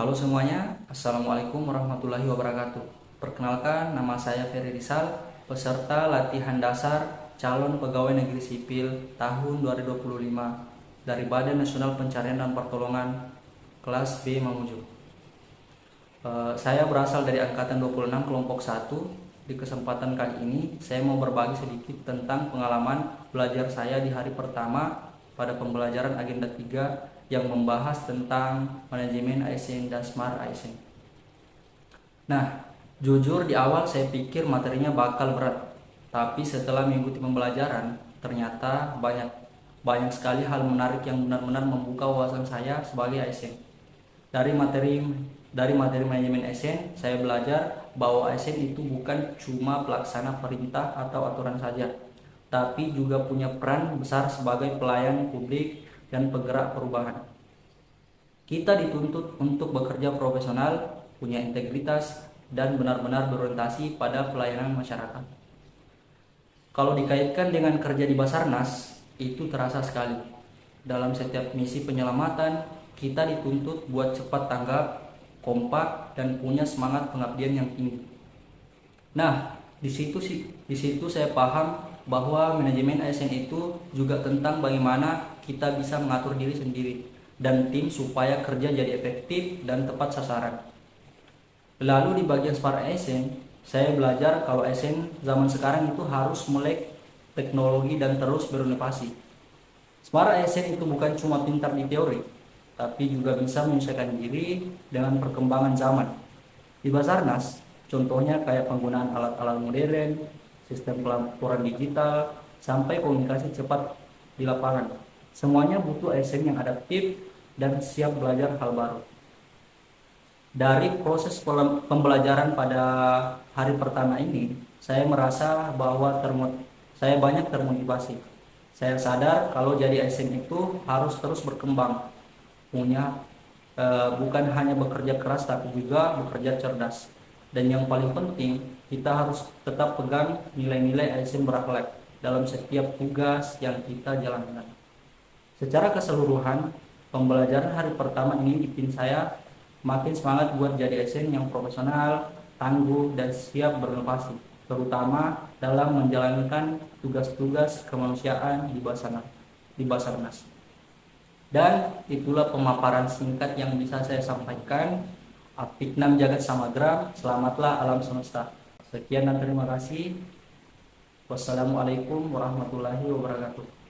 Halo semuanya, Assalamualaikum warahmatullahi wabarakatuh. Perkenalkan, nama saya Ferry Rizal, peserta latihan dasar calon pegawai negeri sipil tahun 2025 dari Badan Nasional Pencarian dan Pertolongan kelas B Mamuju. Saya berasal dari angkatan 26 kelompok 1. Di kesempatan kali ini, saya mau berbagi sedikit tentang pengalaman belajar saya di hari pertama pada pembelajaran agenda 3 yang membahas tentang manajemen ASN dan Smart ASN. Nah, jujur di awal saya pikir materinya bakal berat, tapi setelah mengikuti pembelajaran, ternyata banyak sekali hal menarik yang benar-benar membuka wawasan saya sebagai ASN. Dari materi manajemen ASN, saya belajar bahwa ASN itu bukan cuma pelaksana perintah atau aturan saja, tapi juga punya peran besar sebagai pelayan publik dan penggerak perubahan. Kita dituntut untuk bekerja profesional, punya integritas, dan benar-benar berorientasi pada pelayanan masyarakat. Kalau dikaitkan dengan kerja di Basarnas, itu terasa sekali. Dalam setiap misi penyelamatan, kita dituntut buat cepat tanggap, kompak, dan punya semangat pengabdian yang tinggi. Nah, di situ saya paham bahwa manajemen ASN itu juga tentang bagaimana kita bisa mengatur diri sendiri dan tim supaya kerja jadi efektif dan tepat sasaran. Lalu di bagian Smart ASN, saya belajar kalau ASN zaman sekarang itu harus melek teknologi dan terus berinovasi. Smart ASN itu bukan cuma pintar di teori, tapi juga bisa menyesuaikan diri dengan perkembangan zaman. Di Basarnas, contohnya kayak penggunaan alat-alat modern, sistem pelaporan digital, sampai komunikasi cepat di lapangan. Semuanya butuh ASN yang adaptif dan siap belajar hal baru. Dari proses pembelajaran pada hari pertama ini, saya merasa bahwa saya banyak termotivasi. Saya sadar kalau jadi ASN itu harus terus berkembang, bukan hanya bekerja keras tapi juga bekerja cerdas. Dan yang paling penting, kita harus tetap pegang nilai-nilai ASN berakhlak dalam setiap tugas yang kita jalankan. Secara keseluruhan, pembelajaran hari pertama ini bikin saya makin semangat buat jadi ASN yang profesional, tangguh, dan siap berinovasi, terutama dalam menjalankan tugas-tugas kemanusiaan di Basarnas. Dan itulah pemaparan singkat yang bisa saya sampaikan. Apiknam Jagat Samagra, selamatlah alam semesta. Sekian dan terima kasih. Wassalamualaikum warahmatullahi wabarakatuh.